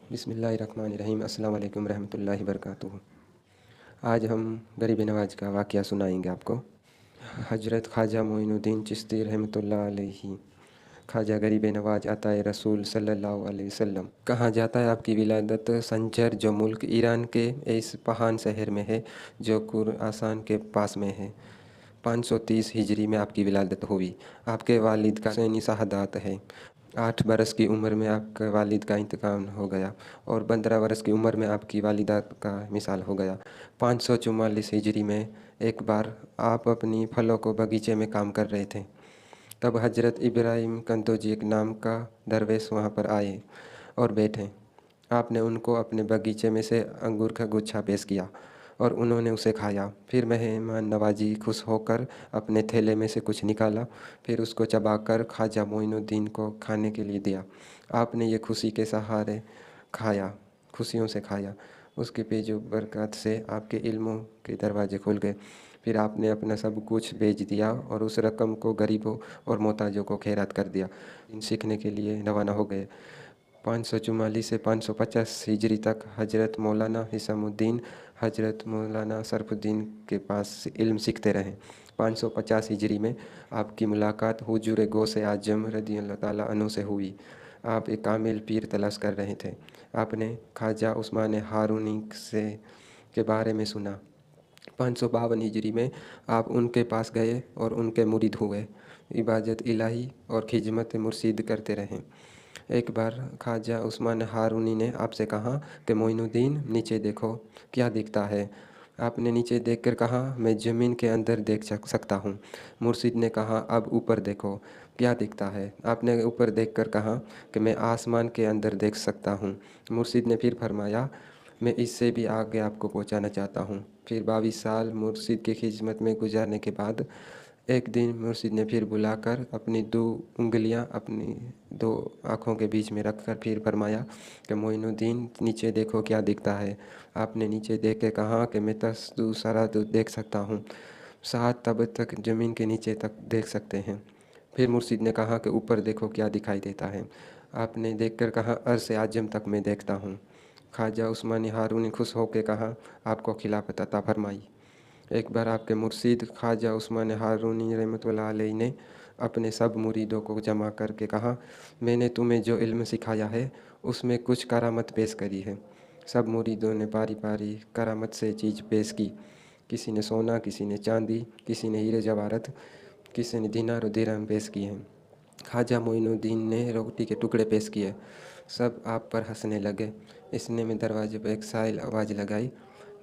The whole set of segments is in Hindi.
बिस्मिल्लाहिर्रहमानिर्रहीम। अस्सलाम वालेकुम रहमतुल्लाहि बरकातुहू। आज हम गरीब नवाज का वाक़या सुनाएंगे आपको। हज़रत ख्वाजा मोइनुद्दीन चिश्ती रहमतुल्लाह अलैहि, ख्वाजा गरीब नवाज अताए रसूल सल्लल्लाहु अलैहि वसल्लम। कहा जाता है आपकी विलादत संजर, जो मुल्क ईरान के इस्फ़हान शहर में है, जो खुरासान के पास में है। 530 हिजरी में आपकी विलादत हुई। आपके वालिद का हुसैनी शहादत है। 8 बरस की उम्र में आपके वालिद का इंतकाल हो गया और 15 बरस की उम्र में आपकी वालिदा का मिसाल हो गया। 544 हिजरी में एक बार आप अपनी फलों को बगीचे में काम कर रहे थे। तब हज़रत इब्राहिम कंदोजी एक नाम का दरवेश वहाँ पर आए और बैठे। आपने उनको अपने बगीचे में से अंगूर का गुच्छा पेश किया और उन्होंने उसे खाया। फिर मेहमान नवाजी खुश होकर अपने थैले में से कुछ निकाला, फिर उसको चबाकर ख्वाजा मोइनुद्दीन को खाने के लिए दिया। आपने ये खुशी के सहारे खाया, खुशियों से खाया। उसके पेजो बरकत से आपके इल्मों के दरवाजे खुल गए। फिर आपने अपना सब कुछ बेच दिया और उस रकम को गरीबों और मोहताजों को खैरात कर दिया। इन सीखने के लिए रवाना हो गए। 544 से 550 हिजरी तक हज़रत मौलाना हिसामुद्दीन, हज़रत मौलाना शरफुद्दीन के पास इल्म सीखते रहे। 550 हिजरी में आपकी मुलाकात हुजूर गौसे आजम रज़ियल्लाहु ताला अन्हु से हुई। आप एक कामिल पीर तलाश कर रहे थे। आपने ख्वाजा उस्मान हारूनी से के बारे में सुना। 552 हिजरी में आप उनके पास गए और उनके मुरीद हुए। इबादत इलाही और खिदमत मुर्शिद करते रहें। एक बार ख्वाजा उस्मान हारूनी ने आपसे कहा कि मोइनुद्दीन, नीचे देखो, क्या दिखता है? आपने नीचे देखकर कहा, मैं ज़मीन के अंदर देख सकता हूँ। मुर्शिद ने कहा, अब ऊपर देखो, क्या दिखता है? आपने ऊपर देखकर कहा कि मैं आसमान के अंदर देख सकता हूँ। मुर्शिद ने फिर फरमाया, मैं इससे भी आगे आपको पहुँचाना चाहता हूँ। फिर 22 साल मुर्शिद की खिदमत में गुजारने के बाद एक दिन मुर्शिद ने फिर बुलाकर अपनी 2 उंगलियां अपनी 2 आँखों के बीच में रखकर फिर फरमाया कि मोइनुद्दीन, नीचे देखो, क्या दिखता है? आपने नीचे देख के कहा कि मैं तसदू सरा तो देख सकता हूँ, 7 तब तक ज़मीन के नीचे तक देख सकते हैं। फिर मुर्शिद ने कहा कि ऊपर देखो, क्या दिखाई देता है? आपने देखकर कहा, अर्श आजम तक मैं देखता हूँ। ख्वाजा उस्मानी हारूनी खुश होकर कहा, आपको खिलाफत अता फरमाई। एक बार आपके मुर्शिद ख्वाजा उस्मान हारूनी रहमतुल्लाह अलैहि ने अपने सब मुरीदों को जमा करके कहा, मैंने तुम्हें जो इल्म सिखाया है उसमें कुछ करामत पेश करी है। सब मुरीदों ने बारी बारी करामत से चीज़ पेश की। किसी ने सोना, किसी ने चांदी, किसी ने हीरे जवाहरत, किसी ने दिनार और दिरहम पेश किए हैं। ख्वाजा मोइनुद्दीन ने रोटी के टुकड़े पेश किए। सब आप पर हंसने लगे। इतने में दरवाजे पर एक साइल आवाज़ लगाई,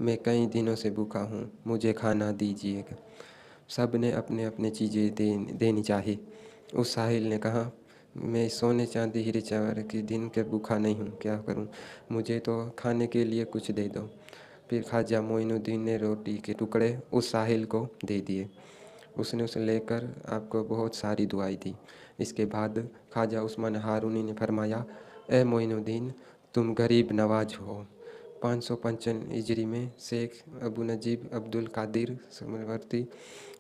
मैं कई दिनों से भूखा हूँ, मुझे खाना दीजिएगा। सब ने अपने अपने चीज़ें देनी चाहिए। उस साहिल ने कहा, मैं सोने चांदी हीरे जवाहर के दिन के भूखा नहीं हूँ, क्या करूँ? मुझे तो खाने के लिए कुछ दे दो। फिर ख्वाजा मोइनुद्दीन ने रोटी के टुकड़े उस साहिल को दे दिए। उसने उसे लेकर आपको बहुत सारी दुआई दी। इसके बाद ख्वाजा उस्मान हारूनी ने फरमाया, ए मोइनुद्दीन, तुम गरीब नवाज हो। 555 हिजरी में शेख अबू नजीब अब्दुल कादिर समरवर्ती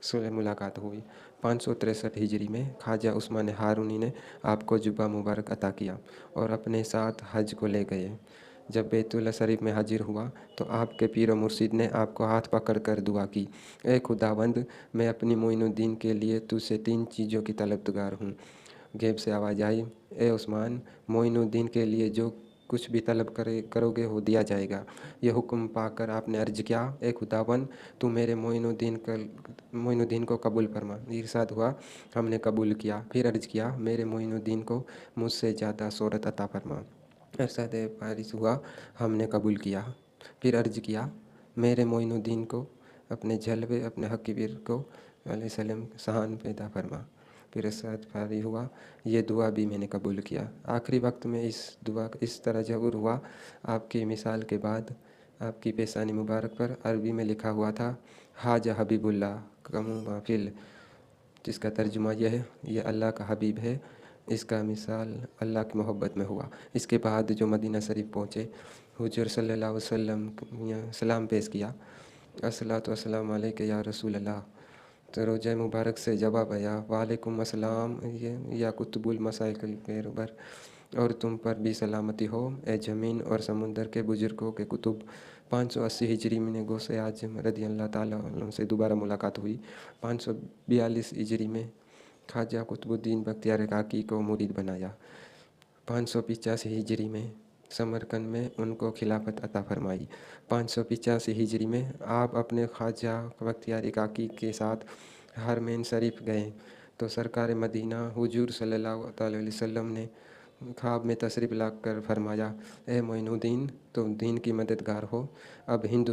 से मुलाकात हुई। 563 हिजरी में ख्वाजा उस्मान हारूनी ने आपको जुब्बा मुबारक अता किया और अपने साथ हज को ले गए। जब बैतुल्ला शरीफ में हाजिर हुआ तो आपके पीर व मुर्शिद ने आपको हाथ पकड़ कर दुआ की, ए खुदावंद, मैं अपनी मोइनुद्दीन के लिए तुझसे 3 चीज़ों की तलबगार हूँ। गैब से आवाज़ आई, ए उस्मान, मोइनुद्दीन के लिए जो कुछ भी तलब करोगे वो दिया जाएगा। ये हुक्म पाकर आपने अर्ज किया, ए खुदावन, तू मेरे मोइनुद्दीन को कबूल फरमा। इरशाद हुआ, हमने कबूल किया। फिर अर्ज किया, मेरे मोइनुद्दीन को मुझसे ज़्यादा शोहरत अता फरमा। इरशाद बारिश हुआ, हमने कबूल किया। फिर अर्ज किया, मेरे मोइनुद्दीन को अपने जलवे, अपने हकीवीर को अलैहिस्सलाम सहान पैदा फरमा। फिर इरशाद फारी हुआ, ये दुआ भी मैंने कबूल किया। आखिरी वक्त में इस दुआ इस तरह ज़हूर हुआ, आपकी मिसाल के बाद आपकी पेशानी मुबारक पर अरबी में लिखा हुआ था, हाजा हबीबुल्लाह कमु माफिल, जिसका तर्जुमा यह है, ये अल्लाह का हबीब है, इसका मिसाल अल्लाह की मोहब्बत में हुआ। इसके बाद जो मदीना शरीफ पहुँचे, हुजूर सल्लल्लाहु अलैहि वसल्लम ने सलाम पेश किया, अस्सलातु वस्सलाम अलैका या रसूल अल्लाह। तो रोज़ा मुबारक से जवाब आया, वालेकुम अस्सलाम या कुतुबुल मसाइकिल पैरबर, और तुम पर भी सलामती हो ए ज़मीन और समुंदर के बुजुर्गों के कुतुब। 580 हिजरी में गौसे आजम रदी अल्लाह ताला अन्हु से दोबारा मुलाकात हुई। 542 हिजरी में ख्वाजा कुतुबुद्दीन बख्तियार काकी को मुरीद बनाया। 585 हिजरी में समरकंद में उनको खिलाफत अता फरमाई। 585 हिजरी में आप अपने ख्वाजा बख्तियार काकी के साथ हरमैन शरीफ गए तो सरकार मदीना हुजूर सल्लल्लाहु अलैहि वसल्लम ने ख्वाब में तशरीफ़ ला कर फरमाया, ए मोइनुद्दीन, तुम दीन की मददगार हो। अब हिंदू